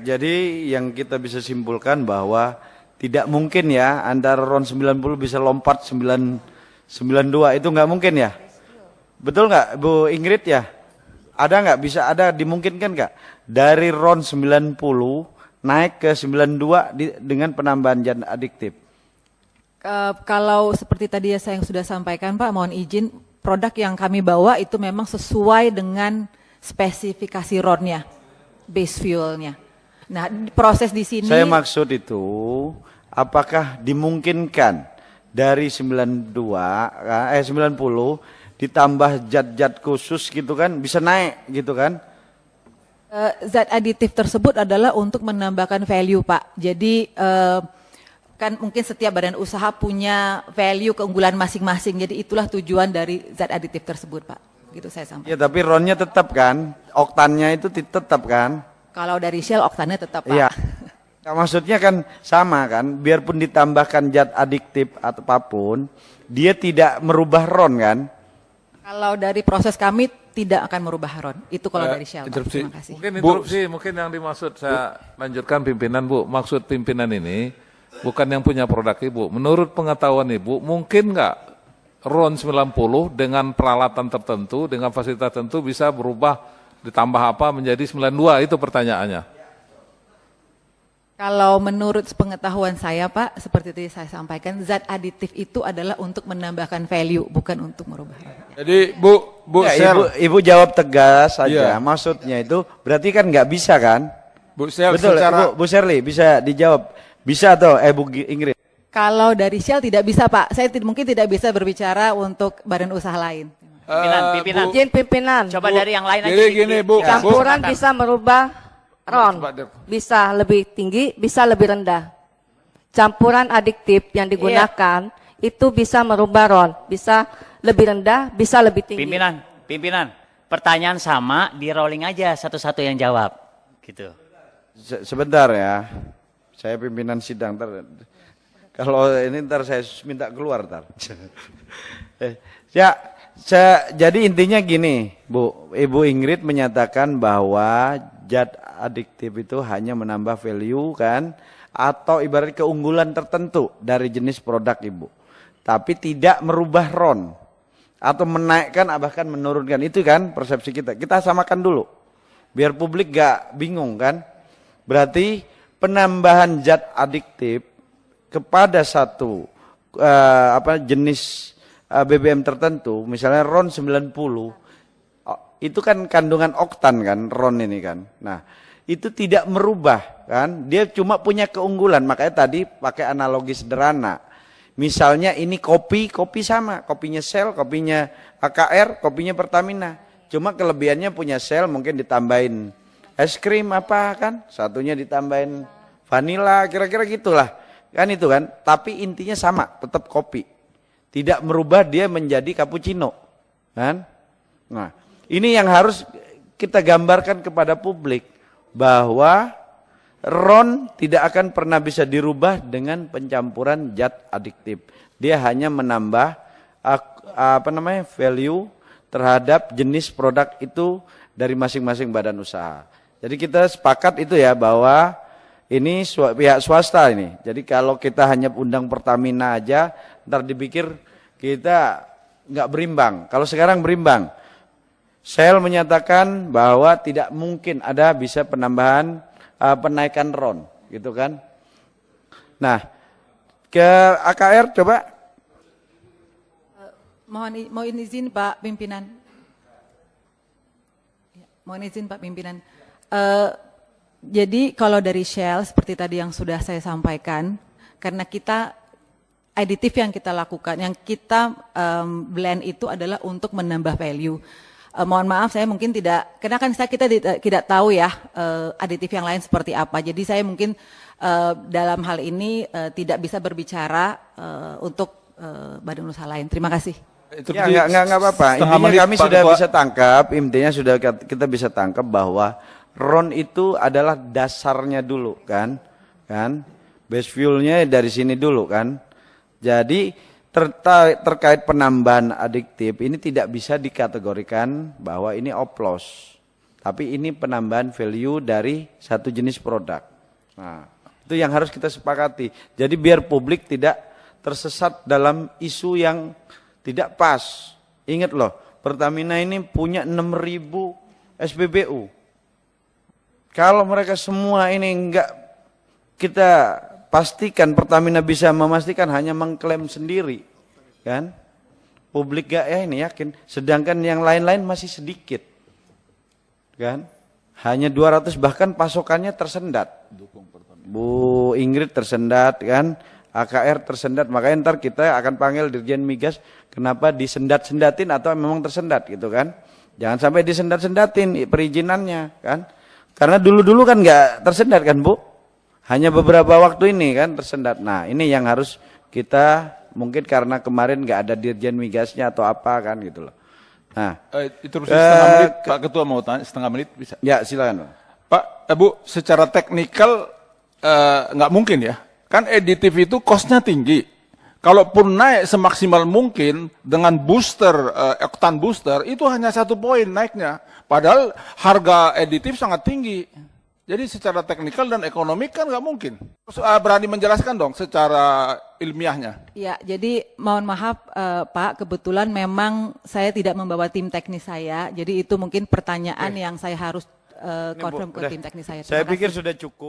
jadi yang kita bisa simpulkan bahwa tidak mungkin ya antara RON 90 bisa lompat 992 itu nggak mungkin ya. Betul nggak Bu Ingrid ya? Ada nggak bisa ada dimungkinkan nggak dari RON 90 naik ke 92 dengan penambahan zat adiktif? Kalau seperti tadi ya saya yang sudah sampaikan Pak, mohon izin produk yang kami bawa itu memang sesuai dengan spesifikasi RON-nya, base fuel-nya. Nah proses di sini. Saya maksud itu apakah dimungkinkan dari 90 ditambah zat-zat khusus gitu kan bisa naik gitu kan? Zat aditif tersebut adalah untuk menambahkan value Pak. Jadi kan mungkin setiap badan usaha punya value keunggulan masing-masing. Jadi itulah tujuan dari zat aditif tersebut Pak. Gitu saya sampaikan. Ya tapi RON-nya tetap kan? Oktannya itu tetap kan? Kalau dari Shell oktannya tetap Pak. Iya. Nah, maksudnya kan sama kan? Biarpun ditambahkan zat adiktif atau apapun, dia tidak merubah RON kan? Kalau dari proses kami tidak akan merubah RON. Itu kalau dari Shell. Interupsi. Terima kasih. Mungkin interupsi, mungkin yang dimaksud saya lanjutkan pimpinan Bu. Maksud pimpinan ini bukan yang punya produk Ibu. Menurut pengetahuan Ibu, mungkin nggak RON 90 dengan peralatan tertentu, dengan fasilitas tertentu bisa berubah ditambah apa menjadi 92? Itu pertanyaannya. Kalau menurut pengetahuan saya Pak, seperti tadi saya sampaikan, zat aditif itu adalah untuk menambahkan value, bukan untuk merubah. Jadi Bu Ya, Ibu jawab tegas saja. Iya. Maksudnya itu berarti kan nggak bisa kan? Bu Shell betul, secara... Bu Shirley bisa dijawab. Bisa atau Bu Ingrid? Kalau dari Shell tidak bisa Pak. Saya mungkin tidak bisa berbicara untuk badan usaha lain. Pimpinan. Izin pimpinan. Coba dari yang lain aja. Jadi gini Bu. Campuran bisa merubah RON. Bisa lebih tinggi, bisa lebih rendah. Campuran adiktif yang digunakan itu bisa merubah RON. Bisa lebih rendah, bisa lebih tinggi. Pimpinan. Pertanyaan sama, di rolling aja satu-satu yang jawab. Gitu. Sebentar ya. Saya pimpinan sidang. Kalau ini ntar saya minta keluar ntar. Jadi intinya gini, Bu. Ibu Ingrid menyatakan bahwa zat adiktif itu hanya menambah value kan, atau ibarat keunggulan tertentu dari jenis produk Ibu. Tapi tidak merubah RON. Atau menaikkan, bahkan menurunkan. Itu kan persepsi kita. Kita samakan dulu. Biar publik gak bingung kan. Berarti penambahan zat adiktif kepada satu jenis BBM tertentu, misalnya RON 90, itu kan kandungan oktan kan, RON ini kan. Nah, itu tidak merubah kan, dia cuma punya keunggulan. Makanya tadi pakai analogi sederhana. Misalnya ini kopi sama, kopinya Shell, kopinya AKR, kopinya Pertamina. Cuma kelebihannya punya Shell mungkin ditambahin es krim apa kan, satunya ditambahin vanila, kira-kira gitulah. Kan itu kan, tapi intinya sama, tetap kopi. Tidak merubah dia menjadi cappuccino. Kan? Nah, ini yang harus kita gambarkan kepada publik bahwa RON tidak akan pernah bisa dirubah dengan pencampuran zat adiktif. Dia hanya menambah value terhadap jenis produk itu dari masing-masing badan usaha. Jadi kita sepakat itu ya bahwa ini pihak swasta ini. Jadi kalau kita hanya undang Pertamina aja, ntar dipikir kita nggak berimbang. Kalau sekarang berimbang. Shell menyatakan bahwa tidak mungkin ada bisa penambahan penaikan RON, gitu kan? Nah, ke AKR coba. Mohon izin Pak Pimpinan. Mohon izin Pak Pimpinan. Jadi kalau dari Shell seperti tadi yang sudah saya sampaikan, karena kita aditif yang kita lakukan, yang kita blend itu adalah untuk menambah value. Mohon maaf saya mungkin tidak, karena kan kita tidak tahu ya aditif yang lain seperti apa. Jadi saya mungkin dalam hal ini tidak bisa berbicara untuk badan usaha lain. Terima kasih. Ya nggak apa-apa. Intinya kami sudah bisa tangkap, intinya sudah kita bisa tangkap bahwa RON itu adalah dasarnya dulu kan, base fuelnya dari sini dulu kan. Jadi terkait penambahan adiktif ini tidak bisa dikategorikan bahwa ini oplos. tapi ini penambahan value dari satu jenis produk. Nah, itu yang harus kita sepakati. Jadi biar publik tidak tersesat dalam isu yang tidak pas. Ingat loh, Pertamina ini punya 6.000 SPBU. Kalau mereka semua ini enggak kita pastikan, Pertamina bisa memastikan hanya mengklaim sendiri, kan? Publik gak ya ini yakin, sedangkan yang lain-lain masih sedikit, kan? Hanya 200, bahkan pasokannya tersendat. Bu Ingrid tersendat, kan? AKR tersendat, makanya ntar kita akan panggil Dirjen Migas, kenapa disendat-sendatin atau memang tersendat gitu kan? Jangan sampai disendat-sendatin perizinannya, kan? Karena dulu-dulu kan nggak tersendat kan Bu? Hanya beberapa waktu ini kan tersendat. Nah ini yang harus kita, mungkin karena kemarin nggak ada Dirjen Migasnya atau apa kan gitu loh. Nah Itu setengah menit, Pak Ketua mau tanya, setengah menit bisa? Ya silakan Pak, Bu, secara teknikal nggak mungkin ya. Kan aditif itu cost-nya tinggi. Kalaupun naik semaksimal mungkin dengan booster, oktan booster, itu hanya 1 poin naiknya. Padahal harga aditif sangat tinggi. Jadi secara teknikal dan ekonomi kan nggak mungkin. Berani menjelaskan dong secara ilmiahnya. Ya, jadi mohon maaf Pak, kebetulan memang saya tidak membawa tim teknis saya. Jadi itu mungkin pertanyaan yang saya harus confirm ke tim teknis saya. Saya Terima pikir kasih. sudah cukup.